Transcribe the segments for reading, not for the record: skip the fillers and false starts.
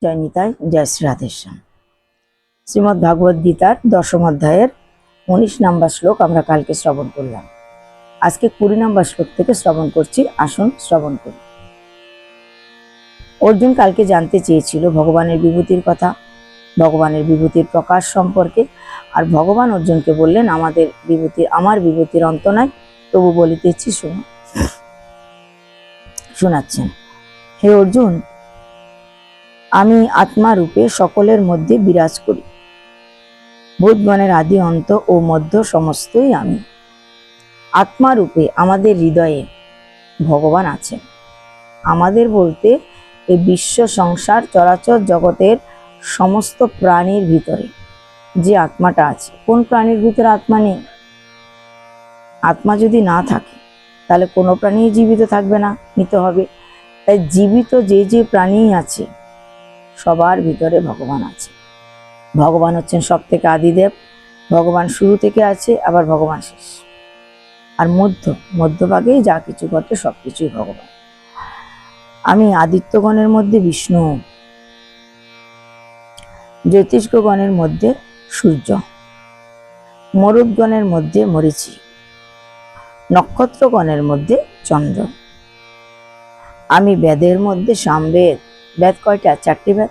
জয় নিতাই, জয় শ্রী রাধেশ্যাম। শ্রীমদ্ ভাগবত গীতার 10ম অধ্যায়ের 19 নম্বর শ্লোক আমরা কালকে শ্রবণ করলাম। আজকে 20 নম্বর শ্লোক থেকে শ্রবণ করছি। আসুন শ্রবণ করি। অর্জুন কালকে জানতে চেয়েছিল ভগবানের বিভূতির কথা, ভগবানের বিভূতির প্রকাশ সম্পর্কে। আর ভগবান অর্জুনকে বললেন, আমার বিভূতির অন্ত নাই, তবু বলিতেছি শোনাচ্ছেন। হে অর্জুন, আমি আত্মা রূপে সকলের মধ্যে বিরাজ করি। ভূতগণের আদি অন্ত ও মধ্য সমস্তই আমি। আত্মা রূপে আমাদের হৃদয়ে ভগবান আছেন। আমাদের বলতে এই বিশ্ব সংসার চরাচর জগতের সমস্ত প্রাণীর ভিতরে যে আত্মাটা আছে। কোন প্রাণীর ভিতরে আত্মা নেই? আত্মা যদি না থাকে তাহলে কোনো প্রাণী জীবিত থাকবে না, নিতে হবে। তাই জীবিত যে যে প্রাণী আছে সবার ভিতরে ভগবান আছে। ভগবান হচ্ছেন সব থেকে আদিদেব। ভগবান শুরু থেকে আছে, আবার ভগবান শেষ। আর মধ্যভাগেই যা কিছু ঘটে সবকিছুই ভগবান। আমি আদিত্যগণের মধ্যে বিষ্ণু, জ্যোতিষ্কগণের মধ্যে সূর্য, মরুদ্গণের মধ্যে মরীচি, নক্ষত্রগণের মধ্যে চন্দ্র। আমি বেদের মধ্যে সামবেদ। বেদ কয়টা? 4টি বেদ।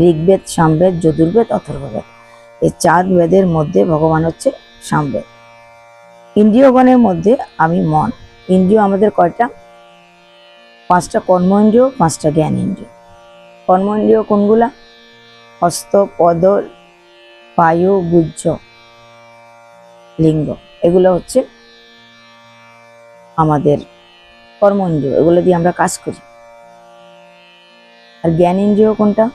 ঋগ্বেদ, সামবেদ, যজুর্বেদ, অথর্ববেদ। এই 4 বেদের মধ্যে ভগবান হচ্ছে সামবেদ। ইন্দ্রিয়গণের মধ্যে আমি মন। ইন্দ্রিয় আমাদের কয়টা? 5টা কর্ম ইন্দ্রিয়, 5টা জ্ঞান ইন্দ্রিয়। কর্ম ইন্দ্রিয় কোনগুলা? হস্ত, পদ, পায়ু, গুহ্য, লিঙ্গ। এগুলো হচ্ছে আমাদের কর্ম ইন্দ্রিয়, এগুলো দিয়ে আমরা কাজ করি। আর জ্ঞান ইন্দ্রিয় কোনটা?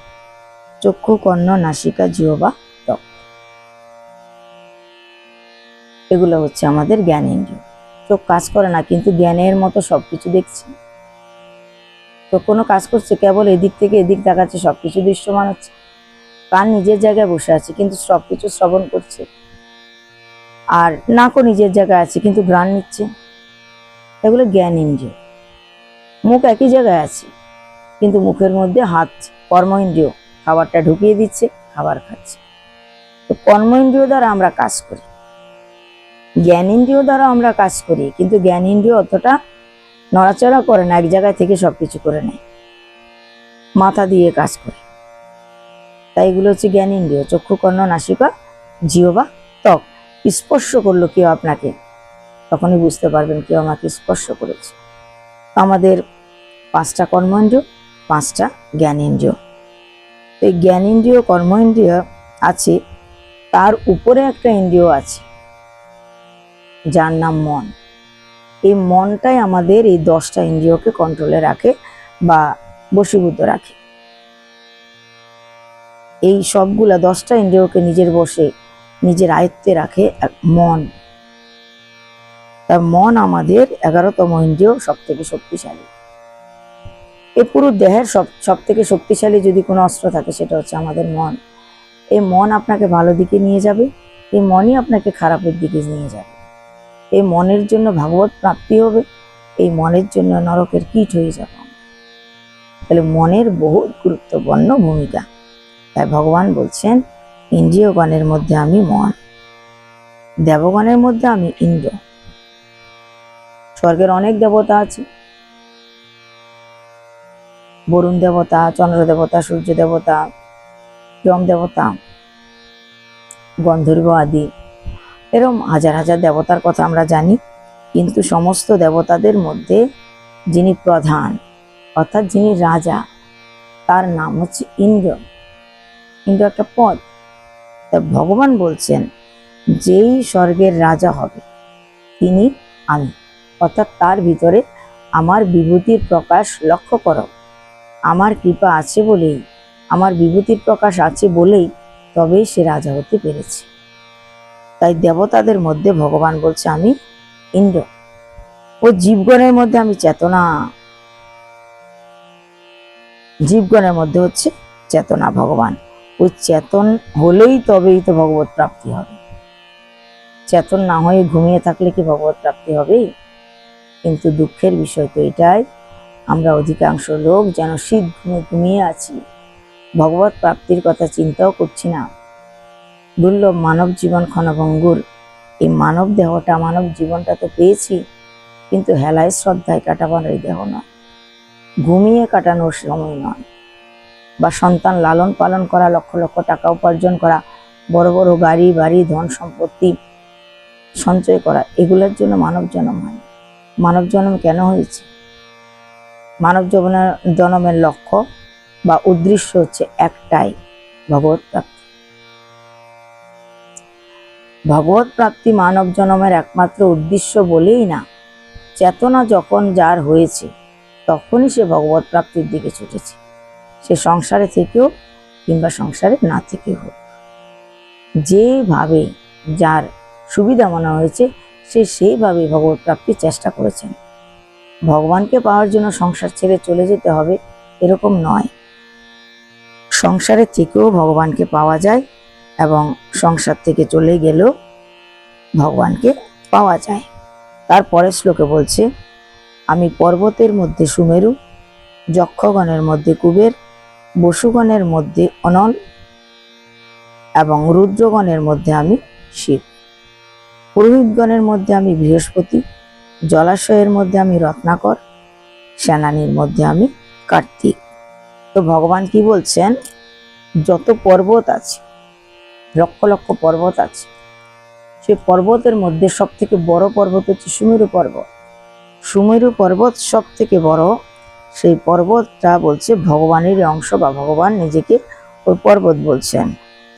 চক্ষু, কর্ণ, নাসিকা, জিহ্বা, ত্বক। এগুলো হচ্ছে আমাদের জ্ঞান ইন্দ্রিয়। চোখ কাজ করে না, কিন্তু জ্ঞানের মতো সবকিছু দেখছে। তো কোনো কাজ করছে, কেবল এদিক থেকে এদিক দেখাচ্ছে, সবকিছু দৃশ্যমান হচ্ছে। কান নিজের জায়গায় বসে আছে, কিন্তু সবকিছু শ্রবণ করছে। আর নাকও নিজের জায়গায় আছে, কিন্তু ঘ্রাণ নিচ্ছে। এগুলো জ্ঞান ইন্দ্রিয়। মুখ একই জায়গায় আছে, কিন্তু মুখের মধ্যে হাত, কর্ম ইন্দ্রিয় খাবারটা ঢুকিয়ে দিচ্ছে, খাবার খাচ্ছে। তো কর্ম ইন্দ্রিয় দ্বারা আমরা কাজ করি, জ্ঞান ইন্দ্রিয় দ্বারা আমরা কাজ করি, কিন্তু জ্ঞান ইন্দ্রিয় অতটা নড়াচড়া করে না, এক জায়গায় থেকে সবকিছু করে নেয়, মাথা দিয়ে কাজ করে। তাই এগুলো হচ্ছে জ্ঞান ইন্দ্রিয়। চক্ষু, কর্ণ, নাসিকা, জিহ্বা, ত্বক। স্পর্শ করলো কেউ আপনাকে, তখনই বুঝতে পারবেন কেউ আমাকে স্পর্শ করেছে। আমাদের 5টা কর্ম ইন্দ্রিয়, 5টা জ্ঞান ইন্দ্রিয়। এই জ্ঞান ইন্দ্রিয়, কর্ম ইন্দ্রিয় আছে, তার উপরে একটা ইন্দ্রিয় আছে যার নাম মন। এই মনটাই আমাদের এই 10টা ইন্দ্রিয়কে কন্ট্রোলে রাখে বা বশীভূত রাখে। এই সবগুলা 10টা ইন্দ্রিয়কে নিজের বশে, নিজের আয়ত্তে রাখে মন। তার মন আমাদের 11তম ইন্দ্রিয়, সব থেকে শক্তিশালী। এই পুরো দেহের সব থেকে শক্তিশালী যদি কোনো অস্ত্র থাকে, সেটা হচ্ছে আমাদের মন। এই মন আপনাকে ভালো দিকে নিয়ে যাবে, এই মনই আপনাকে খারাপের দিকে নিয়ে যাবে। এই মনের জন্য ভাগবত প্রাপ্তি হবে, এই মনের জন্য নরকের কীট হয়ে যাবে। তাহলে মনের বহু গুরুত্বপূর্ণ ভূমিকা। তাই ভগবান বলছেন, ইন্দ্রিয়গণের মধ্যে আমি মন, দেবগণের মধ্যে আমি ইন্দ্র। স্বর্গের অনেক দেবতা আছে, বরুণ দেবতা, চন্দ্র দেবতা, সূর্য দেবতা, যম দেবতা, গন্ধর্ব আদি। এরকম হাজার হাজার দেবতার কথা আমরা জানি। কিন্তু সমস্ত দেবতাদের মধ্যে যিনি প্রধান, অর্থাৎ যিনি রাজা, তার নাম হচ্ছে ইন্দ্র। ইন্দ্র একটা পদ। তা ভগবান বলছেন, যেই স্বর্গের রাজা হবে তিনি আমি, অর্থাৎ তার ভিতরে আমার বিভূতির প্রকাশ লক্ষ্য করো। আমার কৃপা আছে বলেই, আমার বিভূতির প্রকাশ আছে বলেই তবেই সে রাজা হতে পেরেছে। তাই দেবতাদের মধ্যে ভগবান বলছে আমি ইন্দ্র। ও জীবগণের মধ্যে আমি চেতনা। জীবগণের মধ্যে হচ্ছে চেতনা ভগবান। ওই চেতন হলেই তবেই তো ভগবত প্রাপ্তি হবে। চেতন না হয়ে ঘুমিয়ে থাকলে কি ভগবত প্রাপ্তি হবে? কিন্তু দুঃখের বিষয় তো এটাই, আমরা অধিকাংশ লোক যেন শীত ঘুমিয়ে আছি, ভগবত প্রাপ্তির কথা চিন্তাও করছি না। দুর্লভ মানব জীবন ক্ষণভঙ্গুর, এই মানব দেহটা, মানব জীবনটা তো পেয়েছি, কিন্তু হেলায় শ্রদ্ধায় কাটাবার এই দেহ নয়, ঘুমিয়ে কাটানোর সময় নয়, বা সন্তান লালন পালন করা, লক্ষ লক্ষ টাকা উপার্জন করা, বড় বড় গাড়ি বাড়ি ধন সম্পত্তি সঞ্চয় করা, এগুলোর জন্য মানব জন্ম হয়। মানব জন্ম কেন হয়েছে? মানব জন্মের লক্ষ্য বা উদ্দেশ্য হচ্ছে একটাই, ভগবত প্রাপ্তি। ভগবত প্রাপ্তি মানব জন্মের একমাত্র উদ্দেশ্য বলেই না, চেতনা যখন যার হয়েছে তখনই সে ভগবত প্রাপ্তির দিকে ছুটেছে, সে সংসারে থেকেও কিংবা সংসারে না থেকেও হোক। যেভাবে যার সুবিধা মনে হয়েছে সে সেইভাবে ভগবত প্রাপ্তির চেষ্টা করেছেন। ভগবানকে পাওয়ার জন্য সংসার ছেড়ে চলে যেতে হবে এরকম নয়, সংসারে থেকেও ভগবানকে পাওয়া যায় এবং সংসার থেকে চলে গেলেও ভগবানকে পাওয়া যায়। তারপরে শ্লোকে বলছে, আমি পর্বতের মধ্যে সুমেরু, যক্ষগণের মধ্যে কুবের, বসুগণের মধ্যে অনল এবং রুদ্রগণের মধ্যে আমি শিব, পুরোহিতগণের মধ্যে আমি বৃহস্পতি, জলাশয়ের মধ্যে আমি রত্নাকর, সেনানীর মধ্যে আমি কার্তিক। তো ভগবান কি বলছেন, যত পর্বত আছে, লক্ষ লক্ষ পর্বত আছে, সে পর্বতের মধ্যে সব থেকে বড় পর্বত হচ্ছে সুমেরু পর্বত। সুমেরু পর্বত সব থেকে বড়, সেই পর্বতটা বলছে ভগবানের অংশ, বা ভগবান নিজেকে ওই পর্বত বলছেন,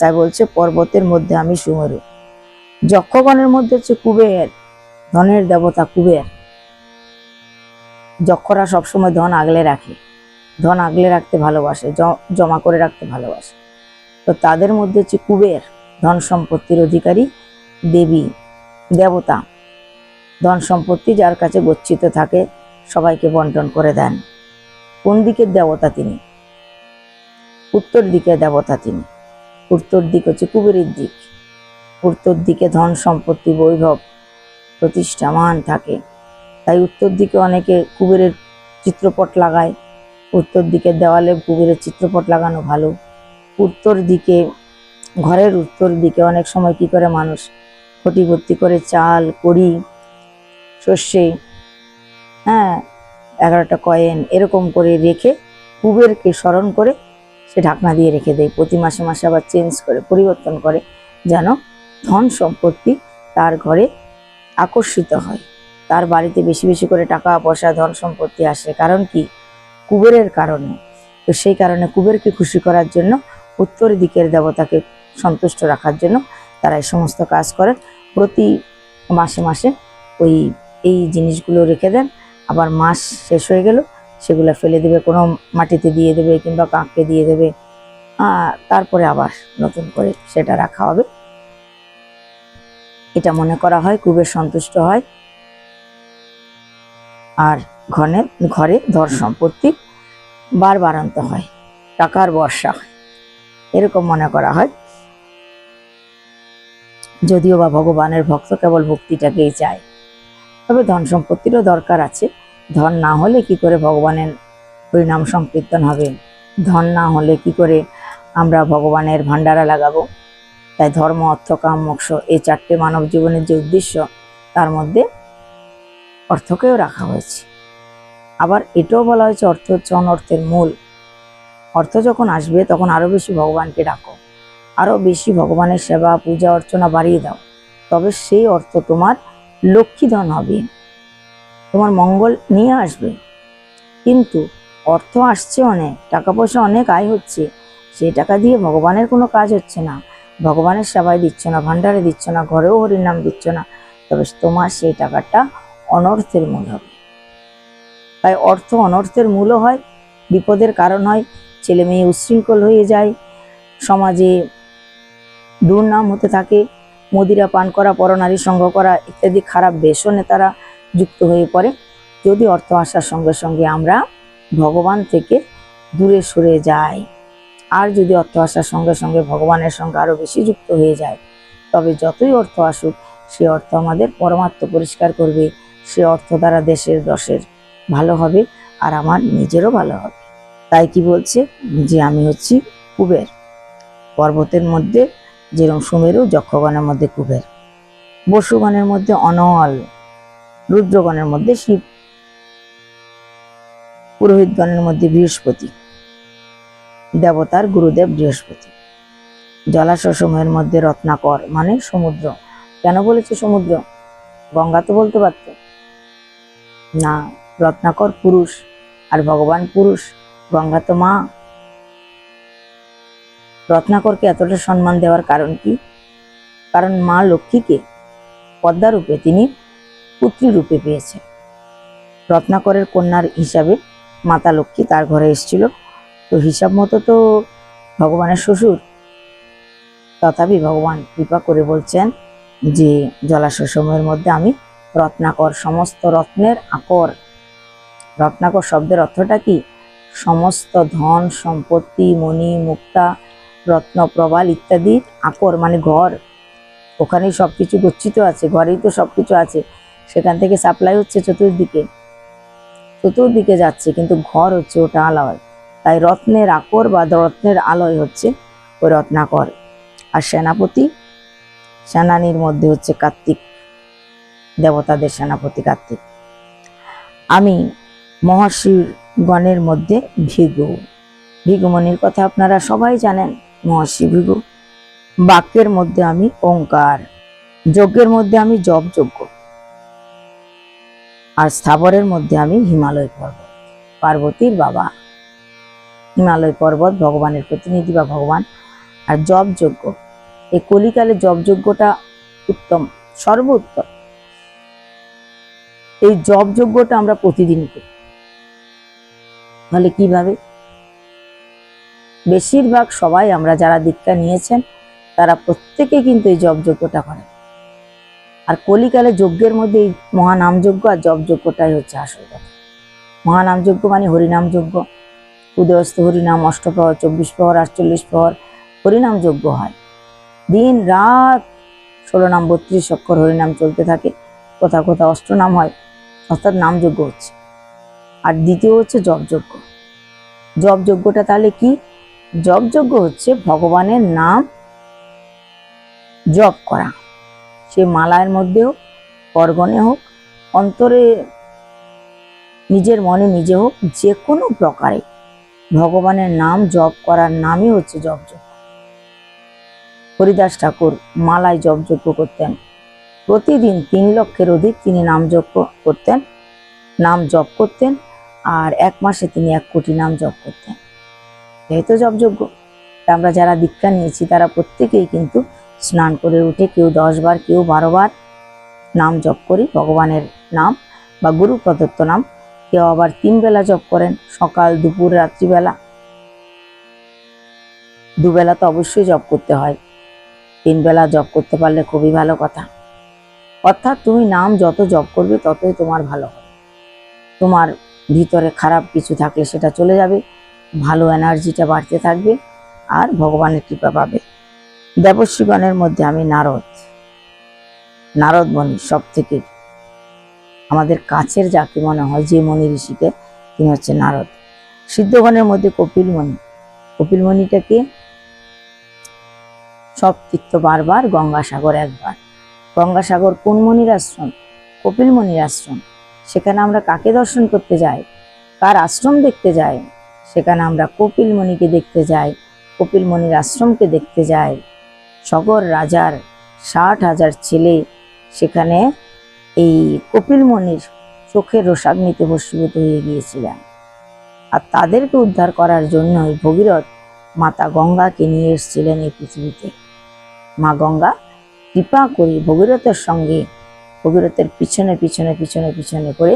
তাই বলছে পর্বতের মধ্যে আমি সুমেরু। যক্ষগণের মধ্যে হচ্ছে কুবের, ধনের দেবতা কুবের। যক্ষরা সবসময় ধন আগলে রাখে, ধন আগলে রাখতে ভালোবাসে, জমা করে রাখতে ভালোবাসে। তো তাদের মধ্যে হচ্ছে কুবের, ধন সম্পত্তির অধিকারী দেবী দেবতা, ধন সম্পত্তি যার কাছে গচ্ছিত থাকে সবাইকে বন্টন করে দেন। কোন দিকের দেবতা তিনি? উত্তর দিকের দেবতা তিনি। উত্তর দিক হচ্ছে কুবেরের দিক, উত্তর দিকে ধন সম্পত্তি বৈভব প্রতিষ্ঠামান থাকে, তাই উত্তর দিকে অনেকে কুবেরের চিত্রপট লাগায়। উত্তর দিকের দেওয়ালে কুবেরের চিত্রপট লাগানো ভালো। উত্তর দিকে, ঘরের উত্তর দিকে অনেক সময় কি করে মানুষ ঘটি ভর্তি করে চাল, কড়ি, সর্ষে, 11টা কয়েন এরকম করে রেখে কুবেরকে স্মরণ করে সে ঢাকনা দিয়ে রেখে দেয়। প্রতি মাসে মাসে আবার চেঞ্জ করে, পরিবর্তন করে, যেন ধন সম্পত্তি তার ঘরে আকর্ষিত হয়, তার বাড়িতে বেশি বেশি করে টাকা পয়সা ধন সম্পত্তি আসে। কারণ কি? কুবেরের কারণে। তো সেই কারণে কুবেরকে খুশি করার জন্য, উত্তর দিকের দেবতাকে সন্তুষ্ট রাখার জন্য তারা এই সমস্ত কাজ করেন। প্রতি মাসে মাসে এই জিনিসগুলো রেখে দেন, আবার মাস শেষ হয়ে গেল সেগুলো ফেলে দেবে, কোনো মাটিতে দিয়ে দেবে কিংবা কাককে দিয়ে দেবে, তারপরে আবার নতুন করে সেটা রাখা হবে। এটা মনে করা হয় কুবের সন্তুষ্ট হয়, আর ঘরে ধন সম্পত্তি বাড়ন্ত হয়, টাকার বর্ষা হয়, এরকম মনে করা হয়। যদিও বা ভগবানের ভক্ত কেবল ভক্তিটাকেই চায়, তবে ধন সম্পত্তিরও দরকার আছে। ধন না হলে কি করে ভগবানের হরিনাম সংকীর্তন হবে? ধন না হলে কি করে আমরা ভগবানের ভান্ডারা লাগাবো? তাই ধর্ম, অর্থ, কাম, মোক্ষ, এই 4টে মানব জীবনের যে উদ্দেশ্য, তার মধ্যে অর্থকেও রাখা হয়েছে। আবার এটাও বলা হয়েছে অর্থ হচ্ছে অনর্থের মূল। অর্থ যখন আসবে তখন আরো বেশি ভগবানকে ডাকো, আরো বেশি ভগবানের সেবা পূজা অর্চনা বাড়িয়ে দাও, তবে সেই অর্থ তোমার লক্ষ্মী ধন হবে, তোমার মঙ্গল নিয়ে আসবে। কিন্তু অর্থ আসছে অনেক, টাকা পয়সা অনেক আয় হচ্ছে, সেই টাকা দিয়ে ভগবানের কোনো কাজ হচ্ছে না, ভগবানের সেবায় দিচ্ছ না, ভান্ডারে দিচ্ছ না, ঘরেও হরির নাম দিচ্ছ না, তবে তোমার সেই টাকাটা অনর্থের মূল হবে। তাই অর্থ অনর্থের মূলও হয়, বিপদের কারণ হয়, ছেলে মেয়ে উচ্ছৃঙ্খল হয়ে যায়, সমাজে দুর্নাম হতে থাকে, মদিরা পান করা, পরনারী সঙ্গ করা ইত্যাদি খারাপ ব্যসনে তারা যুক্ত হয়ে পড়ে। যদি অর্থ আসার সঙ্গে সঙ্গে আমরা ভগবান থেকে দূরে সরে যাই, আর যদি অর্থ আসার সঙ্গে সঙ্গে ভগবানের সঙ্গে আরো বেশি যুক্ত হয়ে যায়, তবে যতই অর্থ আসুক সে অর্থ আমাদের পরমাত্ম পরিষ্কার করবে, সে অর্থ দ্বারা দেশের দশের ভালো হবে আর আমার নিজেরও ভালো হবে। তাই কি বলছে যে আমি হচ্ছি কুবের। পর্বতের মধ্যে যেরকম সুমেরু, যক্ষগণের মধ্যে কুবের, বসুগণের মধ্যে অনল, রুদ্রগণের মধ্যে শিব, পুরোহিতগণের মধ্যে বৃহস্পতি, দেবতার গুরুদেব বৃহস্পতি। জলাশয় সমূহের মধ্যে রত্নাকর মানে সমুদ্র। কেন বলেছে সমুদ্র? গঙ্গা তো বলতে পারত না, রত্নাকর পুরুষ আর ভগবান পুরুষ, গঙ্গা তো মা। রত্নাকরকে এতটা সম্মান দেওয়ার কারণ কি? কারণ মা লক্ষ্মীকে পদ্মা রূপে তিনি পুত্রী রূপে পেয়েছেন। রত্নাকরের কন্যার হিসাবে মাতা লক্ষ্মী তার ঘরে এসেছিল। তো হিসাব মতো তো ভগবানের শ্বশুর, তথাপি ভগবান কৃপা করে বলছেন যে জলাশয় সমূহের মধ্যে আমি রত্নাকর, সমস্ত রত্নের আকর। রত্নাকর শব্দের অর্থটা কি? সমস্ত ধন সম্পত্তি, মণি মুক্তা, রত্ন প্রবাল ইত্যাদি আকর মানে ঘর। ওখানেই সবকিছু গচ্ছিত আছে, ঘরেই তো সবকিছু আছে। সেখান থেকে সাপ্লাই হচ্ছে চতুর্দিকে যাচ্ছে, কিন্তু ঘর হচ্ছে ওটা আলয়। তাই রত্নের আকর বা রত্নের আলয় হচ্ছে ওই রত্নাকর। আর সেনাপতি, সেনানীর মধ্যে হচ্ছে কার্তিক, দেবতাদের সেনাপতি কার্তিক। আমি মহর্ষি গণের মধ্যে ভৃগু। ভৃগুমণির কথা আপনারা সবাই জানেন, মহর্ষি ভৃগু। বাক্যের মধ্যে আমি ওঙ্কার, যজ্ঞের মধ্যে আমি জপ যজ্ঞ, আর স্থাবরের মধ্যে আমি হিমালয় পর্বত, পার্বতীর বাবা। হিমালয় পর্বত ভগবানের প্রতিনিধি বা ভগবান। আর জপ যজ্ঞ, এই কলিকালে জপ যজ্ঞটা উত্তম, সর্বোত্তম। এই জপ যজ্ঞটা আমরা প্রতিদিন করি। তাহলে কিভাবে? বেশিরভাগ সবাই আমরা যারা দীক্ষা নিয়েছেন তারা প্রত্যেকে কিন্তু এই জপ যজ্ঞটা করেন। আর কলিকালে যজ্ঞের মধ্যে এই মহানাম যজ্ঞ আর জপ যজ্ঞটাই হচ্ছে আসল কথা। মহানাম যজ্ঞ মানে হরিনাম যজ্ঞ, উদয়স্ত হরিনাম, অষ্টপ্রহর, 24 প্রহর, 48 প্রহর হরিনাম যজ্ঞ হয়। দিন রাত 16 নাম 32 অক্ষর হরিনাম চলতে থাকে। কোথাও কোথাও অষ্টনাম হয়, অর্থাৎ নাম যজ্ঞ হচ্ছে। আর দ্বিতীয় হচ্ছে জপ যজ্ঞ। জপ যজ্ঞটা তাহলে কি? জপ যজ্ঞ হচ্ছে ভগবানের নাম জপ করা। সে মালার মধ্যে হোক, করগণে হোক, অন্তরে নিজের মনে নিজে হোক, যে কোনো প্রকারে ভগবানের নাম জপ করার নামই হচ্ছে জপ যজ্ঞ। হরিদাস ঠাকুর মালায় জপ যজ্ঞ করতেন। প্রতিদিন 3 লক্ষের অধিক তিনি নাম যজ্ঞ করতেন, নাম জপ করতেন। আর 1 মাসে তিনি 1 কোটি নাম জপ করতেন। এই তো জপ যজ্ঞ। আমরা যারা দীক্ষা নিয়েছি তারা প্রত্যেকেই কিন্তু স্নান করে উঠে কেউ 10 বার, কেউ 12 বার নাম জপ করি, ভগবানের নাম বা গুরু প্রদত্ত নাম। কেউ আবার 3 বেলা জপ করেন, সকাল, দুপুর, রাত্রিবেলা। 2 বেলা তো অবশ্যই জপ করতে হয়, 3 বেলা জপ করতে পারলে খুবই ভালো কথা। অর্থাৎ তুমি নাম যত জপ করবে ততই তোমার ভালো হবে। তোমার ভিতরে খারাপ কিছু থাকলে সেটা চলে যাবে, ভালো এনার্জিটা বাড়তে থাকবে, আর ভগবানের কৃপা পাবে। দেবর্ষিগণের মধ্যে আমি নারদ। নারদ মণি সব থেকে আমাদের কাছের যাকে মনে হয়, যে মণি ঋষিকে, তিনি হচ্ছে নারদ। সিদ্ধগণের মধ্যে কপিলমণি। কপিলমণিটাকে সব তীর্থ বারবার, গঙ্গাসাগর একবার। গঙ্গাসাগর কোন মণির আশ্রম? কপিলমণির আশ্রম। সেখানে আমরা কাকে দর্শন করতে যাই? কার আশ্রম দেখতে যাই? সেখানে আমরা কপিলমণিকে দেখতে যাই, কপিলমণির আশ্রমকে দেখতে যাই। সগর রাজার 60,000 ছেলে সেখানে এই কপিলমণির চোখের রোষাগ্নিতে ভস্মীভূত হয়ে গিয়েছিলেন। আর তাদেরকে উদ্ধার করার জন্যই ভগীরথ মাতা গঙ্গাকে নিয়ে এসেছিলেন এই পৃথিবীতে। মা গঙ্গা কৃপা করে ভগীরথের সঙ্গে, ভগীরথের পিছনে পিছনে পিছনে পিছনে করে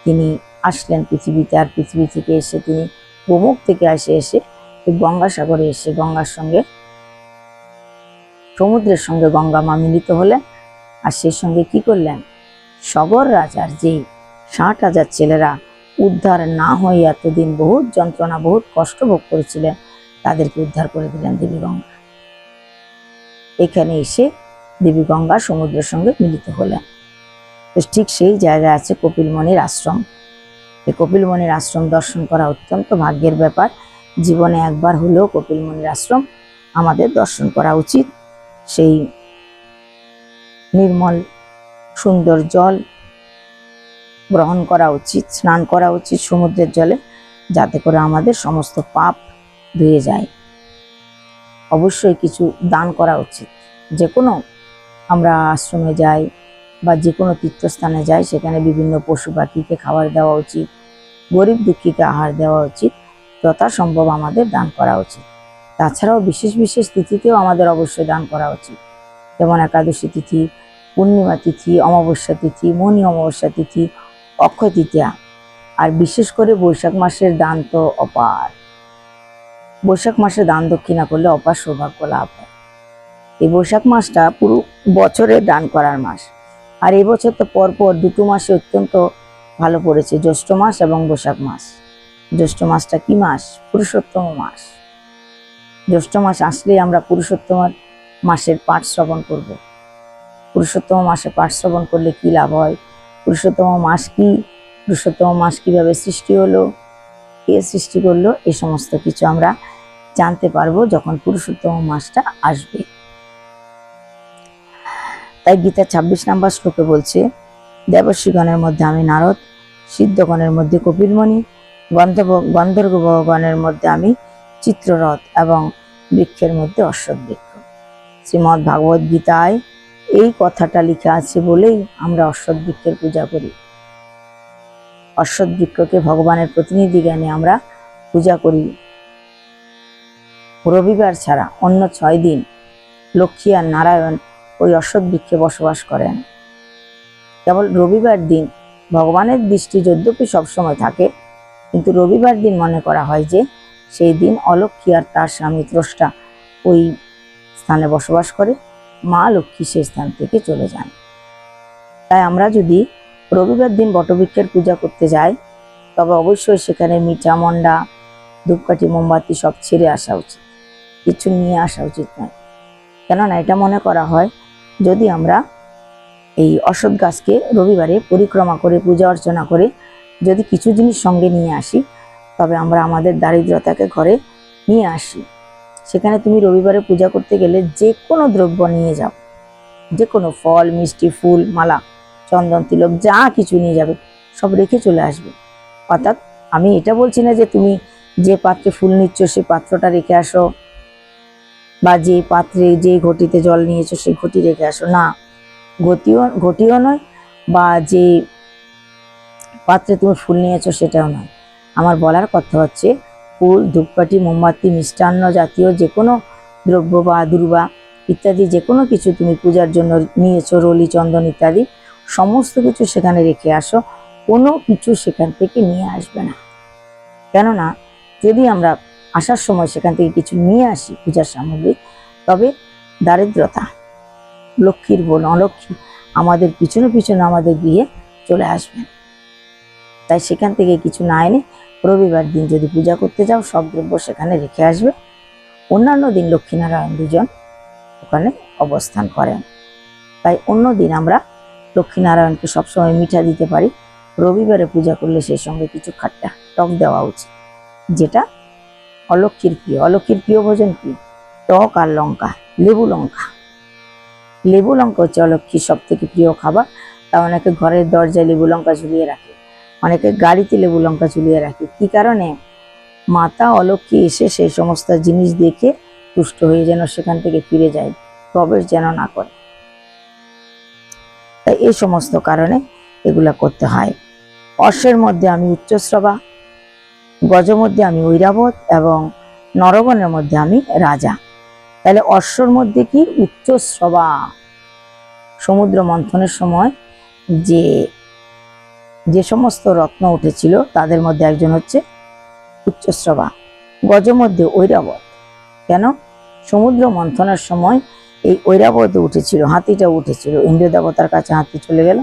তিনি আসলেন পৃথিবীতে। আর পৃথিবী থেকে এসে তিনি গোমুখ থেকে এসে গঙ্গাসাগরে এসে গঙ্গার সঙ্গে, সমুদ্রের সঙ্গে গঙ্গা মা মিলিত হলেন। আর সেই সঙ্গে কি করলেন? সগর রাজার যে 60,000 ছেলেরা উদ্ধার না হয়ে এতদিন বহুত যন্ত্রণা, বহুত কষ্ট ভোগ করেছিলেন, তাদেরকে উদ্ধার করে দিলেন দেবী গঙ্গা। এখানে এসে দেবী গঙ্গা সমুদ্রের সঙ্গে মিলিত হলেন। তো ঠিক সেই জায়গায় আছে কপিলমণির আশ্রম। এই কপিলমণির আশ্রম দর্শন করা অত্যন্ত ভাগ্যের ব্যাপার। জীবনে একবার হলেও কপিল মুনির আশ্রম আমাদের দর্শন করা উচিত। সেই নির্মল সুন্দর জল গ্রহণ করা উচিত, স্নান করা উচিত সমুদ্রের জলে, যাতে করে আমাদের সমস্ত পাপ ধুয়ে যায়। অবশ্যই কিছু দান করা উচিত। যে কোনো আমরা আশ্রমে যাই বা যে কোনো তীর্থস্থানে যাই, সেখানে বিভিন্ন পশু পাখিকে খাবার দেওয়া উচিত, গরিব দুঃখীকে আহার দেওয়া উচিত, যথাসম্ভব আমাদের দান করা উচিত। তাছাড়াও বিশেষ বিশেষ তিথিতেও আমাদের অবশ্যই দান করা উচিত, যেমন একাদশী তিথি, পূর্ণিমা তিথি, অমাবস্যা তিথি, মণি অমাবস্যা তিথি, অক্ষয় তৃতীয়া। আর বিশেষ করে বৈশাখ মাসের দান তো অপার। বৈশাখ মাসে দান দক্ষিণা করলে অপার সৌভাগ্য লাভ হয়। এই বৈশাখ মাসটা পুরো বছরের দান করার মাস। আর এই বছর তো পরপর দুটো মাসে অত্যন্ত ভালো পড়েছে, জ্যৈষ্ঠ মাস এবং বৈশাখ মাস। জ্যৈষ্ঠ মাসটা কি মাস? পুরুষোত্তম মাস। জ্যৈষ্ঠ মাস আসলেই আমরা পুরুষোত্তম মাসের পাঠ শ্রবণ করব। পুরুষোত্তম মাসে পাঠ শ্রবণ করলে কি লাভ হয়, পুরুষোত্তম মাস কি, পুরুষোত্তম মাস কিভাবে সৃষ্টি হলো, কে সৃষ্টি করলো, এই সমস্ত কিছু আমরা জানতে পারবো যখন পুরুষোত্তম মাসটা আসবে। তাই গীতা 26 নম্বর শ্লোকে বলছে, দেবর্ষিগণের মধ্যে আমি নারদ, সিদ্ধগণের মধ্যে কপিলমণি, গন্ধর্বগণের মধ্যে আমি চিত্ররথ এবং বৃক্ষের মধ্যে অশ্বত্থ বৃক্ষ। শ্রীমদ্ ভাগবত গীতায় এই কথাটা লেখা আছে বলেই আমরা অশ্বত্থ বৃক্ষের পূজা করি। অশ্বত্থ বৃক্ষকে ভগবানের প্রতিনিধি জ্ঞানে আমরা পূজা করি। রবিবার ছাড়া অন্য 6 দিন লক্ষ্মী আর নারায়ণ ওই অশ্বত্থ বৃক্ষে বসবাস করেন। কেবল রবিবার দিন ভগবানের দৃষ্টি যদ্যপি সবসময় থাকে, কিন্তু রবিবার দিন মনে করা হয় যে সেই দিন অলক্ষ্মী আর তার স্বামী ত্রষ্টা ওই স্থানে বসবাস করে, মা লক্ষ্মী সেই স্থান থেকে চলে যান। তাই আমরা যদি রবিবার দিন বটবৃক্ষের পূজা করতে যাই, তবে অবশ্যই সেখানে মিঠা মন্ডা ধূপকাঠি মোমবাতি সব ছেড়ে আসা উচিত, কিছু নিয়ে আসা উচিত নয়। কেননা এটা মনে করা হয়, যদি আমরা এই অশ্বত্থ গাছকে রবিবারে পরিক্রমা করে পূজা অর্চনা করে যদি কিছু জিনিস সঙ্গে নিয়ে আসি, তবে আমরা আমাদের দারিদ্রতাকে ঘরে নিয়ে আসি। সেখানে তুমি রবিবারে পূজা করতে গেলে যে কোনো দ্রব্য নিয়ে যাও, যে কোনো ফল, মিষ্টি, ফুল, মালা, চন্দন, তিলক যা কিছু নিয়ে যাবে সব রেখে চলে আসবে। অর্থাৎ আমি এটা বলছি না যে তুমি যে পাত্রে ফুল নিচ্ছ সেই পাত্রটা রেখে আসো, বা যে পাত্রে যে ঘটিতে জল নিয়েছো সেই ঘটি রেখে আসো, না, ঘটিও নয়, বা যে পাত্রে তুমি ফুল নিয়েছো সেটাও নয়। আমার বলার কথা হচ্ছে, ফুল, ধূপকাঠি, মোমবাতি, মিষ্টান্ন জাতীয় যে কোনো দ্রব্য বা দুর্বা ইত্যাদি যে কোনো কিছু তুমি পূজার জন্য নিয়েছো, রলি, চন্দন ইত্যাদি সমস্ত কিছু সেখানে রেখে আসো। কোনো কিছু সেখান থেকে নিয়ে আসবে না। কেননা যদি আমরা আসার সময় সেখান থেকে কিছু নিয়ে আসি পূজার সামগ্রী, তবে দারিদ্রতা, লক্ষ্মীর বোন অলক্ষ্মী আমাদের পিছনে পিছনে আমাদের গৃহে চলে আসবেন। তাই সেখান থেকে কিছু না এনে রবিবার দিন যদি পূজা করতে যাও, সব দ্রব্য সেখানে রেখে আসবে। অন্যান্য দিন লক্ষ্মীনারায়ণ দুজন ওখানে অবস্থান করেন। তাই অন্য দিন আমরা লক্ষ্মীনারায়ণকে সবসময় মিঠা দিতে পারি, রবিবারে পূজা করলে সেই সঙ্গে কিছু খাট্টা টক দেওয়া উচিত, যেটা অলক্ষ্মীর প্রিয়। অলক্ষ্মীর প্রিয় ভোজন কি? টক আর লঙ্কা, লেবু লঙ্কা। লেবু লঙ্কা হচ্ছে অলক্ষ্মীর সব থেকে প্রিয় খাবার। তা অনেকে ঘরের দরজায় লেবু লঙ্কা ঝুলিয়ে রাখে, অনেকে গাড়িতে লেবু লঙ্কা ঝুলিয়ে রাখে। কি কারণে? মাতা অলক্ষ্মী এসে সেই সমস্ত জিনিস দেখে তুষ্ট হয়ে যেন সেখান থেকে ফিরে যায়, প্রবেশ যেন না করে। তাই এই সমস্ত কারণে এগুলা করতে হয়। অশ্বের মধ্যে আমি উচ্চশ্রবা, গজ মধ্যে আমি ঐরাবত এবং নরগণের মধ্যে আমি রাজা। তাহলে অশ্বর মধ্যে কি? উচ্চশ্রবা। সমুদ্র মন্থনের সময় যে যে সমস্ত রত্ন উঠেছিল তাদের মধ্যে একজন হচ্ছে উচ্চশ্রবা। গজ মধ্যে ঐরাবত। কেন? সমুদ্র মন্থনের সময় এই ঐরাবত উঠেছিল, হাতিটা উঠেছিল, ইন্দ্র দেবতার কাছে হাতি চলে গেল,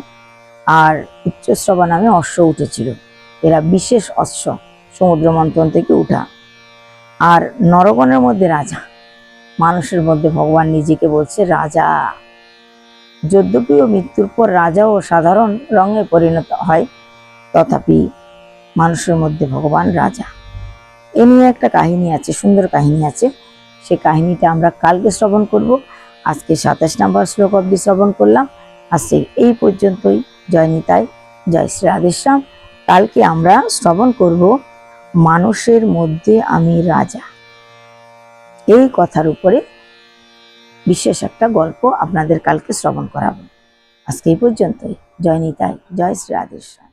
আর উচ্চশ্রবা নামে অশ্ব উঠেছিল। এরা বিশেষ অশ্ব সমুদ্র মন্থন থেকে উঠা। আর নরগণের মধ্যে রাজা, মানুষের মধ্যে ভগবান নিজেকে বলছে রাজা। যদ্যপিও মৃত্যুর পর রাজাও সাধারণ রঙে পরিণত হয়, তথাপি মানুষের মধ্যে ভগবান রাজা। এ নিয়ে একটা কাহিনী আছে, সুন্দর কাহিনী আছে। সে কাহিনীটা আমরা কালকে শ্রবণ করব। আজকে 27 নম্বর শ্লোক অবধি শ্রবণ করলাম। আজকে এই পর্যন্তই। জয় নিতাই, জয় শ্রী রাধেশ্যাম। কালকে আমরা শ্রবণ করব মানুষের মধ্যে আমি রাজা, এই কথার উপরে বিশেষ একটা গল্প আপনাদের কালকে শ্রবণ করাবো। আজকে এই পর্যন্তই। জয় নিতাই, জয় শ্রী রাধেশ্যাম।